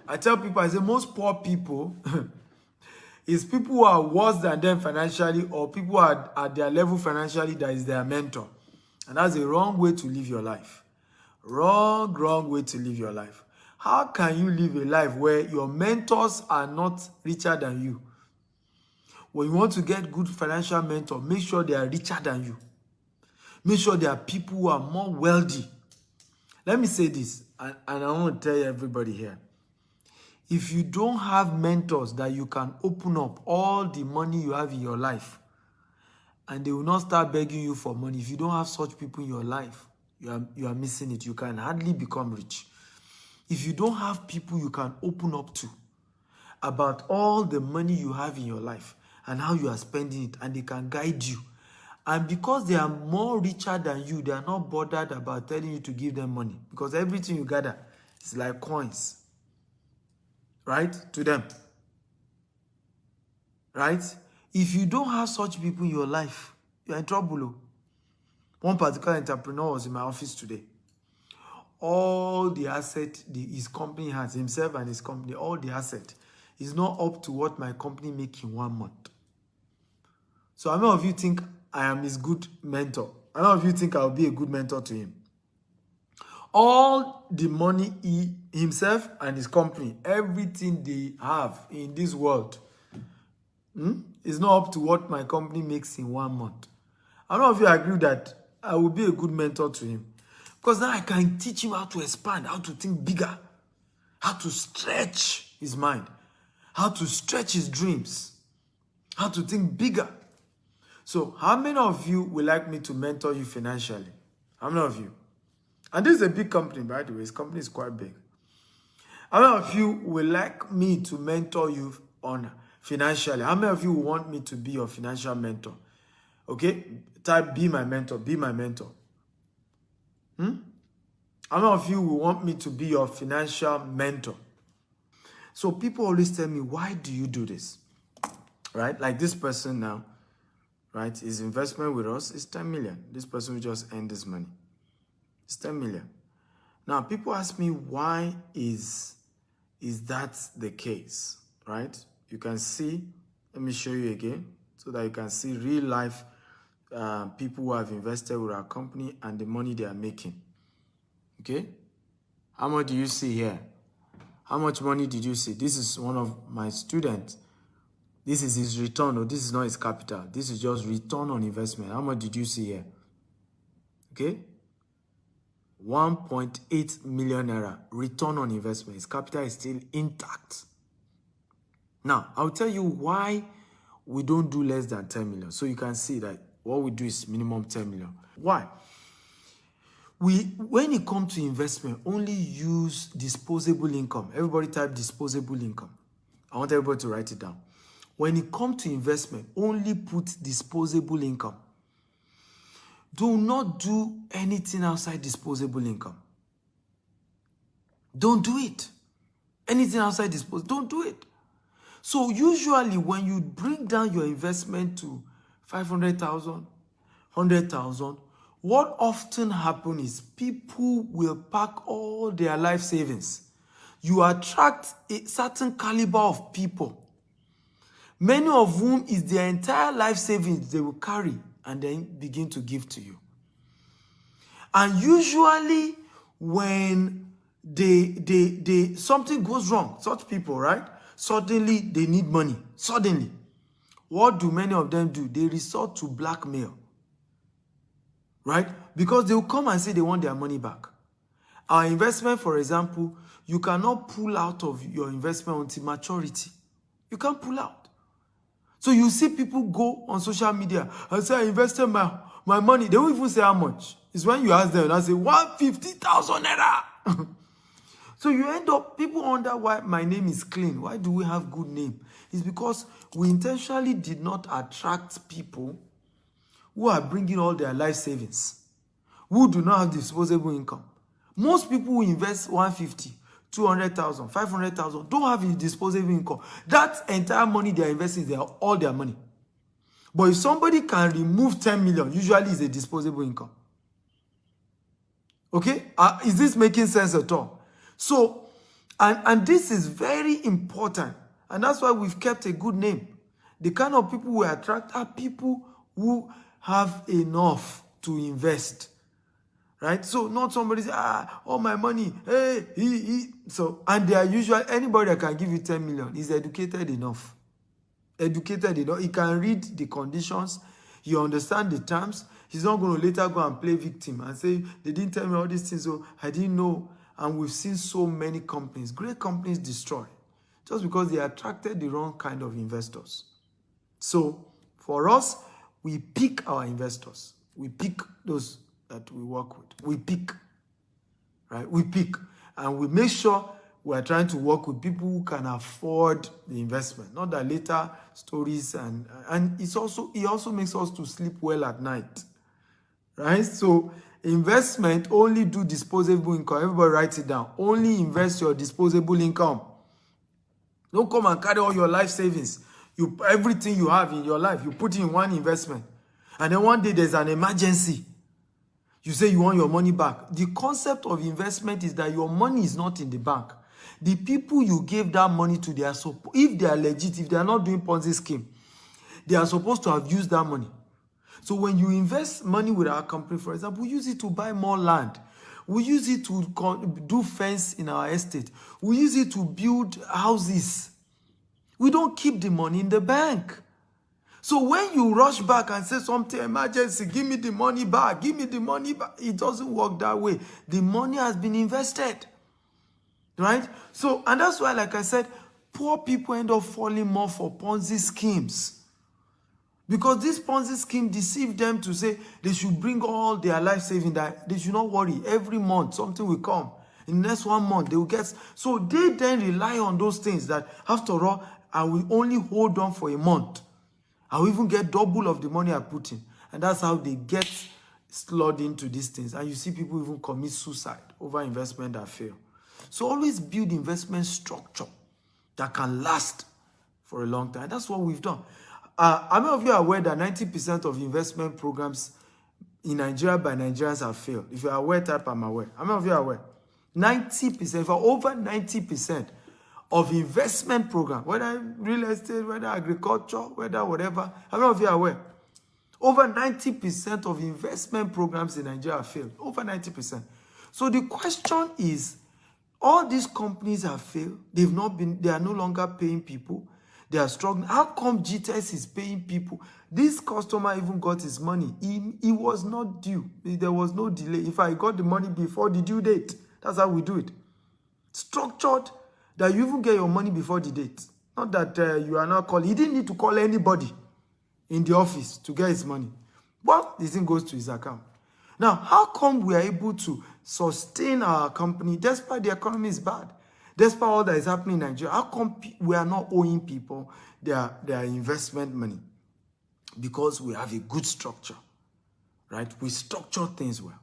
I tell people, I say most poor people is people who are worse than them financially, or people who are at their level financially that is their mentor. And that's a wrong way to live your life. Wrong way to live your life. How can you live a life where your mentors are not richer than you? When you want to get good financial mentor, make sure they are richer than you. Make sure they are people who are more wealthy. Let me say this, and I want to tell everybody here. If you don't have mentors that you can open up all the money you have in your life, and they will not start begging you for money, if you don't have such people in your life, you are missing it. You can hardly become rich. If you don't have people you can open up to about all the money you have in your life and how you are spending it, and they can guide you, and because they are more richer than you, they are not bothered about telling you to give them money, because everything you gather is like coins, right, to them, right? If you don't have such people in your life, you're in trouble. One particular entrepreneur was in my office today. All the asset his company has, himself and his company, all the asset is not up to what my company makes in 1 month. So how many of you think I am his good mentor? How many of you think I'll be a good mentor to him? All the money himself and his company, everything they have in this world, is not up to what my company makes in 1 month. How many of you agree that I will be a good mentor to him? Because now I can teach him how to expand, how to think bigger, how to stretch his mind, how to stretch his dreams, how to think bigger. So how many of you would like me to mentor you financially? How many of you? And this is a big company, by the way. This company is quite big. How many of you would like me to mentor you on financially? How many of you want me to be your financial mentor? Okay? Type be my mentor, be my mentor. How many of you will want me to be your financial mentor? So people always tell me, why do you do this? Right? Like this person now, right? His investment with us is 10 million. This person will just earn this money. It's 10 million. Now, people ask me, why is that the case? Right? You can see, let me show you again, so that you can see real life people who have invested with our company and the money they are making. Okay? How much do you see here? How much money did you see? This is one of my students. This is his return, or this is not his capital. This is just return on investment. How much did you see here? Okay? 1.8 million naira return on investment. His capital is still intact. Now, I'll tell you why we don't do less than 10 million. So you can see that what we do is minimum 10 million. Why? When it comes to investment, only use disposable income. Everybody type disposable income. I want everybody to write it down. when it comes to investment, only put disposable income. Do not do anything outside disposable income. Don't do it. Anything outside disposable, don't do it. So usually when you bring down your investment to 500,000, 100,000, what often happens is people will pack all their life savings. You attract a certain caliber of people, many of whom is their entire life savings they will carry and then begin to give to you. And usually when something goes wrong, such people, right? Suddenly they need money. Suddenly. What do many of them do? They resort to blackmail. Right? Because they will come and say they want their money back. Our investment, for example, you cannot pull out of your investment until maturity. You can't pull out. So you see people go on social media and say, I invested my money. They won't even say how much. It's when you ask them and say, 150,000 naira. So you end up, people wonder why my name is clean. Why do we have good name? It's because we intentionally did not attract people who are bringing all their life savings, who do not have disposable income. Most people who invest 150, 200,000, 500,000 don't have a disposable income. That entire money they are investing is all their money. But if somebody can remove 10 million, usually it's a disposable income. Okay? Is this making sense at all? So, and this is very important. And that's why we've kept a good name. The kind of people we attract are people who have enough to invest. Right? So, not somebody say, all my money, hey, So, and they are usually, anybody that can give you 10 million is educated enough. Educated enough. He can read the conditions. He understands the terms. He's not going to later go and play victim and say, they didn't tell me all these things, so I didn't know. And we've seen so many companies, great companies destroy just because they attracted the wrong kind of investors. So for us, we pick our investors. We pick those that we work with. We pick, right? We pick. And we make sure we are trying to work with people who can afford the investment. Not that later stories and it also makes us to sleep well at night. Right? So investment, only do disposable income. Everybody write it down. Only invest your disposable income. Don't come and carry all your life savings. Everything you have in your life, you put in one investment. And then one day there's an emergency. You say you want your money back. The concept of investment is that your money is not in the bank. The people you gave that money to, if they are legit, if they are not doing Ponzi scheme, they are supposed to have used that money. So when you invest money with our company, for example, we use it to buy more land. We use it to do fence in our estate. We use it to build houses. We don't keep the money in the bank. So when you rush back and say something, emergency, give me the money back, give me the money back, it doesn't work that way. The money has been invested. Right? So, and that's why, like I said, poor people end up falling more for Ponzi schemes. Because this Ponzi scheme deceived them to say they should bring all their life saving, that they should not worry. Every month, something will come. In the next 1 month, they will get. So they then rely on those things that, after all, I will only hold on for a month. I will even get double of the money I put in. And that's how they get slid into these things. And you see people even commit suicide over investment that fail. So always build investment structure that can last for a long time. That's what we've done. How many of you are aware that 90% of investment programs in Nigeria by Nigerians have failed? If you are aware, type I'm aware. How many of you are aware? 90%, for over 90% of investment program, whether real estate, whether agriculture, whether whatever, how many of you are aware? Over 90% of investment programs in Nigeria have failed. Over 90%. So the question is, all these companies have failed. They are no longer paying people. They are struggling. How come GTS is paying people? This customer even got his money. He was not due. There was no delay. If I got the money before the due date, that's how we do it. Structured that you even get your money before the date. Not that you are not calling. He didn't need to call anybody in the office to get his money. But the thing goes to his account. Now, how come we are able to sustain our company despite the economy is bad? Despite all that is happening in Nigeria, how come we are not owing people their investment money? Because we have a good structure, right? We structure things well.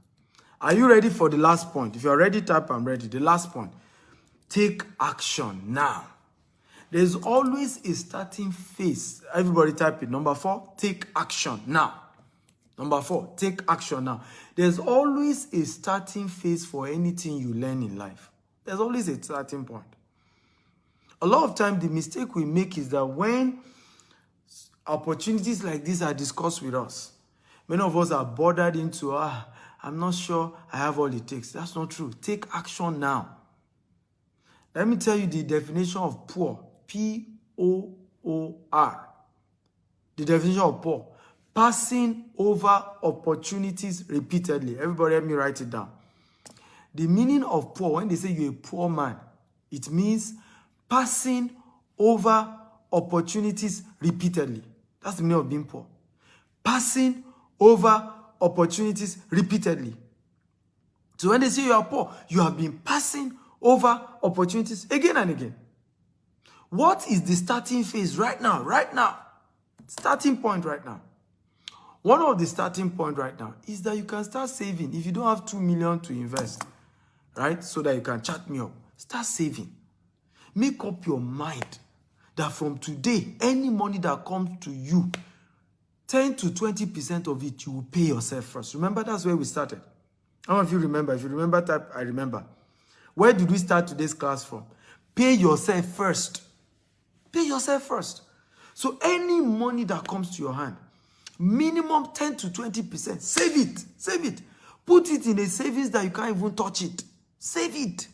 Are you ready for the last point? If you're ready, type I'm ready. The last point. Take action now. There's always a starting phase. Everybody type it. Number 4, take action now. Number 4, take action now. There's always a starting phase for anything you learn in life. There's always a starting point. A lot of times, the mistake we make is that when opportunities like this are discussed with us, many of us are bothered into, I'm not sure I have all it takes. That's not true. Take action now. Let me tell you the definition of poor. P-O-O-R. The definition of poor. Passing over opportunities repeatedly. Everybody help me write it down. The meaning of poor, when they say you're a poor man, it means passing over opportunities repeatedly. That's the meaning of being poor. Passing over opportunities repeatedly. So when they say you are poor, you have been passing over opportunities again and again. What is the starting phase right now? Right now. Starting point right now. One of the starting point right now is that you can start saving. If you don't have 2 million to invest, right, so that you can chat me up, start saving. Make up your mind that from today, any money that comes to you, 10 to 20% of it, you will pay yourself first. Remember, that's where we started. How many of you remember? If you remember, type, I remember. Where did we start today's class from? Pay yourself first. Pay yourself first. So any money that comes to your hand, minimum 10 to 20%, save it. Save it. Put it in a savings that you can't even touch it. Save it.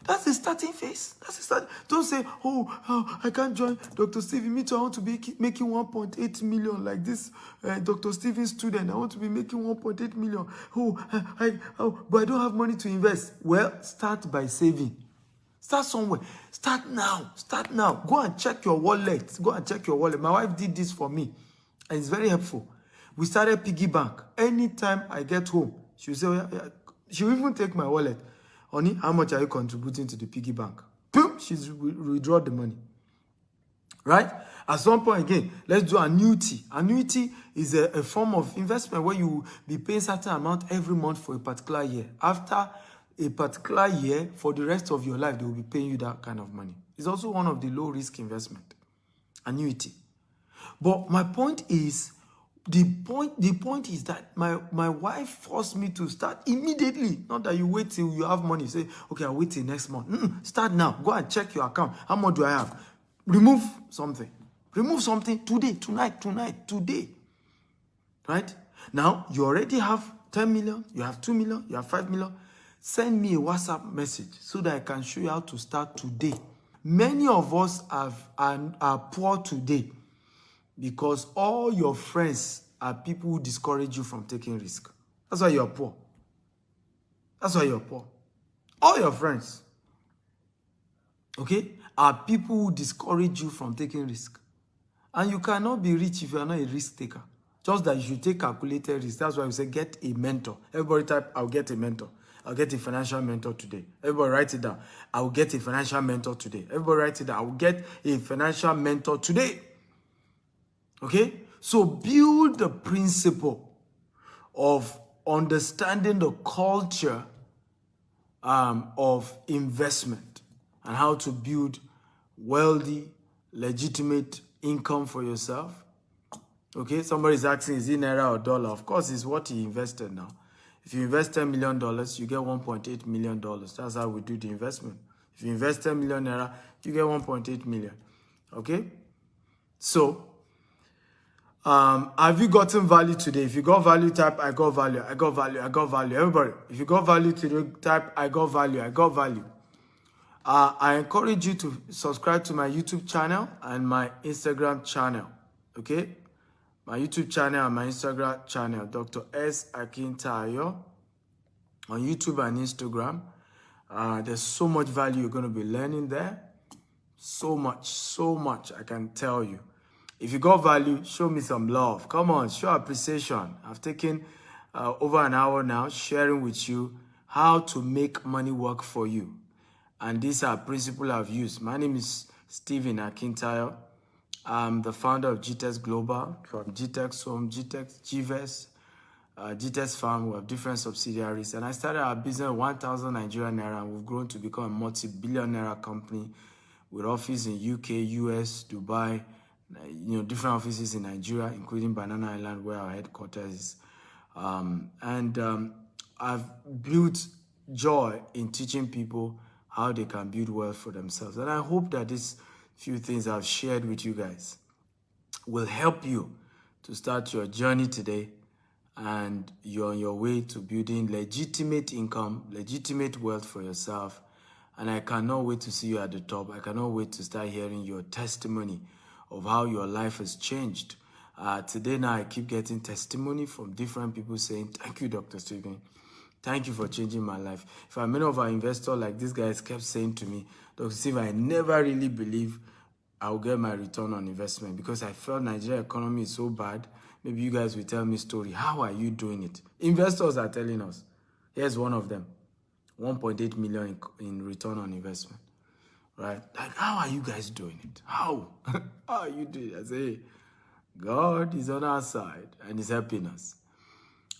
That's the starting phase. That's the start. Don't say, oh, I can't join Dr. Stephen. Me too, I want to be making 1.8 million like this Dr. Stephen student. I want to be making 1.8 million. But I don't have money to invest. Well, start by saving. Start somewhere. Start now. Start now. Go and check your wallet. Go and check your wallet. My wife did this for me, and it's very helpful. We started piggy bank. Anytime I get home, she'll say, she'll even take my wallet. Honey, how much are you contributing to the piggy bank? Boom, she's withdraw the money. Right? At some point again, let's do annuity. Annuity is a form of investment where you be paying certain amount every month for a particular year. After a particular year, for the rest of your life, they will be paying you that kind of money. It's also one of the low-risk investment. Annuity. But my point is, the point is that my wife forced me to start immediately. Not that you wait till you have money. Say, okay, I'll wait till next month. Start now. Go and check your account. How much do I have? Remove something. Remove something today, tonight, today. Right? Now, you already have 10 million. You have 2 million. You have 5 million. Send me a WhatsApp message so that I can show you how to start today. Many of us are poor today, because all your friends are people who discourage you from taking risk. That's why you're poor. That's why you're poor. All your friends, okay, are people who discourage you from taking risk. And you cannot be rich if you are not a risk taker. Just that you should take calculated risk. That's why we say get a mentor. Everybody type, I'll get a mentor. I'll get a financial mentor today. Everybody write it down. I'll get a financial mentor today. Everybody write it down. I'll get a financial mentor today. Okay? So build the principle of understanding the culture of investment and how to build wealthy, legitimate income for yourself. Okay? Somebody's asking, is it naira or dollar? Of course, it's what he invested now. If you invest $10 million, you get $1.8 million. That's how we do the investment. If you invest 10 million naira, you get 1.8 million. Okay? So, have you gotten value today? If you got value, type I got value, I got value, I got value. Everybody, if you got value today, type I got value, I got value. I encourage you to subscribe to my YouTube channel and my Instagram channel. Okay? My YouTube channel and my Instagram channel, Dr. S. Akintayo, on YouTube and Instagram. There's so much value you're going to be learning there. So much, I can tell you. If you got value, show me some love. Come on, show appreciation. I've taken over an hour now sharing with you how to make money work for you. and these are principles I've used. My name is Stephen Akintayo. I'm the founder of GTEX Global, from GTEX Home, GTEX, GVES, GTEX Farm. We have different subsidiaries. And I started our business with 1,000 Nigerian Naira, and we've grown to become a multi-billion Naira company with office in UK, US, Dubai, different offices in Nigeria, including Banana Island, where our headquarters is. I've built joy in teaching people how they can build wealth for themselves. And I hope that these few things I've shared with you guys will help you to start your journey today, and you're on your way to building legitimate income, legitimate wealth for yourself. And I cannot wait to see you at the top. I cannot wait to start hearing your testimony of how your life has changed. Today now, I keep getting testimony from different people saying, thank you, Dr. Stephen. Thank you for changing my life. In fact, many of our investors, like these guys, kept saying to me, Dr. Stephen, I never really believe I'll get my return on investment because I felt Nigeria economy is so bad. Maybe you guys will tell me story. How are you doing it? Investors are telling us. Here's one of them. 1.8 million in return on investment. Right? Like, how are you guys doing it? How? How are you doing it? I say, God is on our side and is helping us.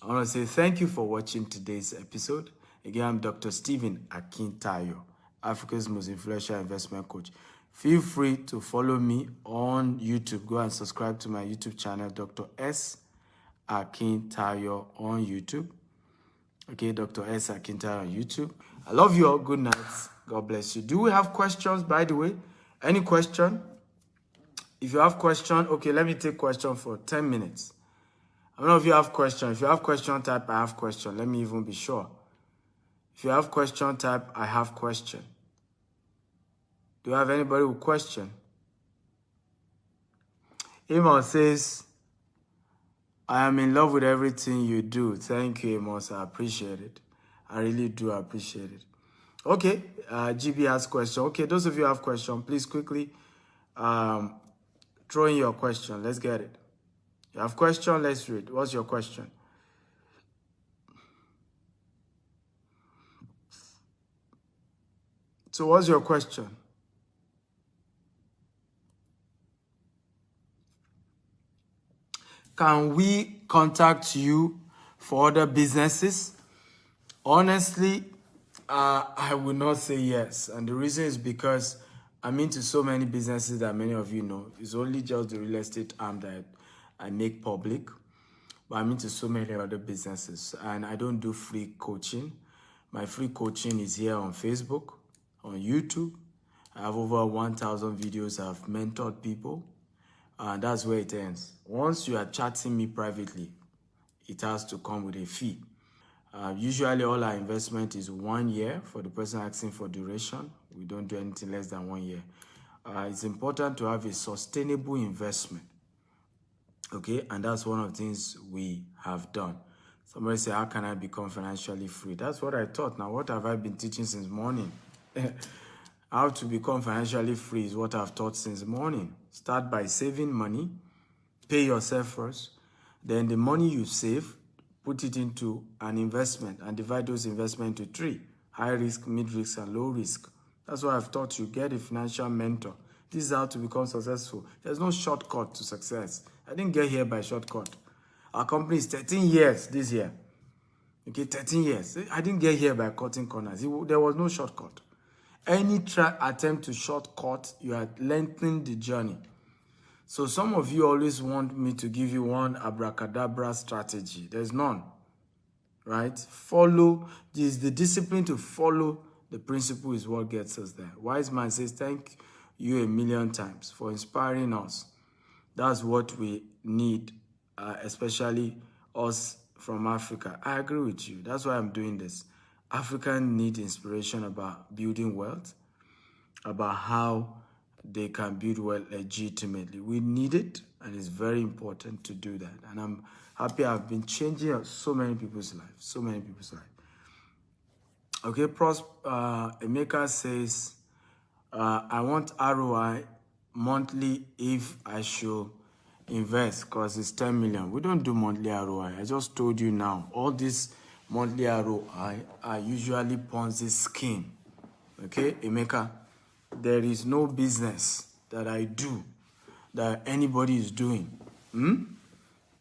I want to say thank you for watching today's episode. Again, I'm Dr. Stephen Akintayo, Africa's most influential investment coach. Feel free to follow me on YouTube. Go and subscribe to my YouTube channel, Dr. S. Akintayo on YouTube. Okay, Dr. S. Akintayo on YouTube. I love you all. Good night. God bless you. Do we have questions, by the way? Any question? If you have question, okay, let me take question for 10 minutes. I don't know if you have question. If you have question, type I have question. Let me even be sure. If you have question, type I have question. Do you have anybody with question? Amos says, I am in love with everything you do. Thank you, Amos. I appreciate it. I really do appreciate it. Okay, GB has question. Okay, those of you who have question, please quickly throw in your question. Let's get it. You have question? Let's read. What's your question? So what's your question? Can we contact you for other businesses? Honestly, I would not say yes. And the reason is because I'm into so many businesses that many of you know. It's only just the real estate arm that I make public. But I'm into so many other businesses. And I don't do free coaching. My free coaching is here on Facebook, on YouTube. I have over 1,000 videos. I've mentored people. And that's where it ends. Once you are chatting me privately, it has to come with a fee. Usually all our investment is 1 year for the person asking for duration. We don't do anything less than 1 year. It's important to have a sustainable investment. Okay, and that's one of the things we have done. Somebody say, how can I become financially free? That's what I thought. Now, what have I been teaching since morning? How to become financially free is what I've taught since morning. Start by saving money, pay yourself first, then the money you save, put it into an investment and divide those investments into 3: high risk, mid risk, and low risk. That's what I've taught you. Get a financial mentor. This is how to become successful. There's no shortcut to success. I didn't get here by shortcut. Our company is 13 years this year. Okay, 13 years. I didn't get here by cutting corners. There was no shortcut. Any attempt to shortcut, you are lengthening the journey. So some of you always want me to give you one abracadabra strategy. There's none, right? Follow, this the discipline to follow the principle is what gets us there. Wise man says, thank you a million times for inspiring us. That's what we need, especially us from Africa. I agree with you. That's why I'm doing this. Africans need inspiration about building wealth, about how they can build wealth legitimately. We need it, and it's very important to do that. And I'm happy I've been changing so many people's lives, so many people's lives. Okay, Emeka says, I want ROI monthly if I should invest because it's 10 million. We don't do monthly ROI. I just told you now. All these monthly ROI are usually Ponzi scheme. Okay, Emeka, there is no business that I do that anybody is doing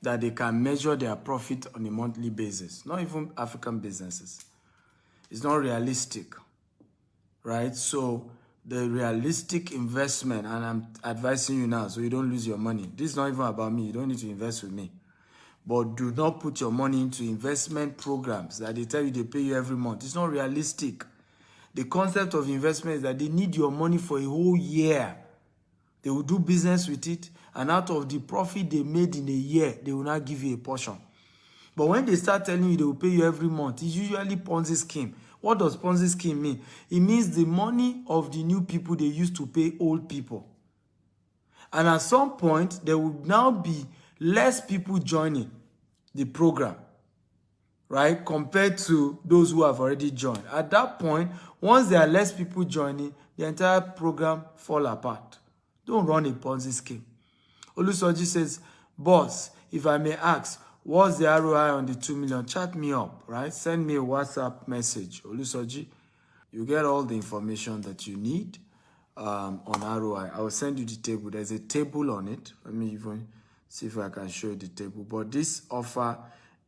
that they can measure their profit on a monthly basis. Not even African businesses. It's not realistic, right? So the realistic investment, and I'm advising you now so you don't lose your money. This is not even about me. You don't need to invest with me. But do not put your money into investment programs that they tell you they pay you every month. It's not realistic. The concept of investment is that they need your money for a whole year. They will do business with it, and out of the profit they made in a year, they will not give you a portion. But when they start telling you they will pay you every month, it's usually Ponzi scheme. What does Ponzi scheme mean? It means the money of the new people they used to pay old people. And at some point, there will now be less people joining the program, right, compared to those who have already joined. At that point, once there are less people joining, the entire program fall apart. Don't run a Ponzi scheme. Olusoji says, boss, if I may ask, what's the ROI on the 2 million? Chat me up, right? Send me a WhatsApp message. Olusoji, you get all the information that you need on ROI. I will send you the table. There's a table on it. Let me even see if I can show you the table. But this offer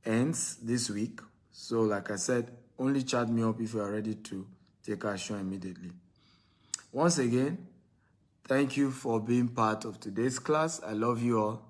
ends this week. So like I said, only chat me up if you are ready to take action immediately. Once again, thank you for being part of today's class. I love you all.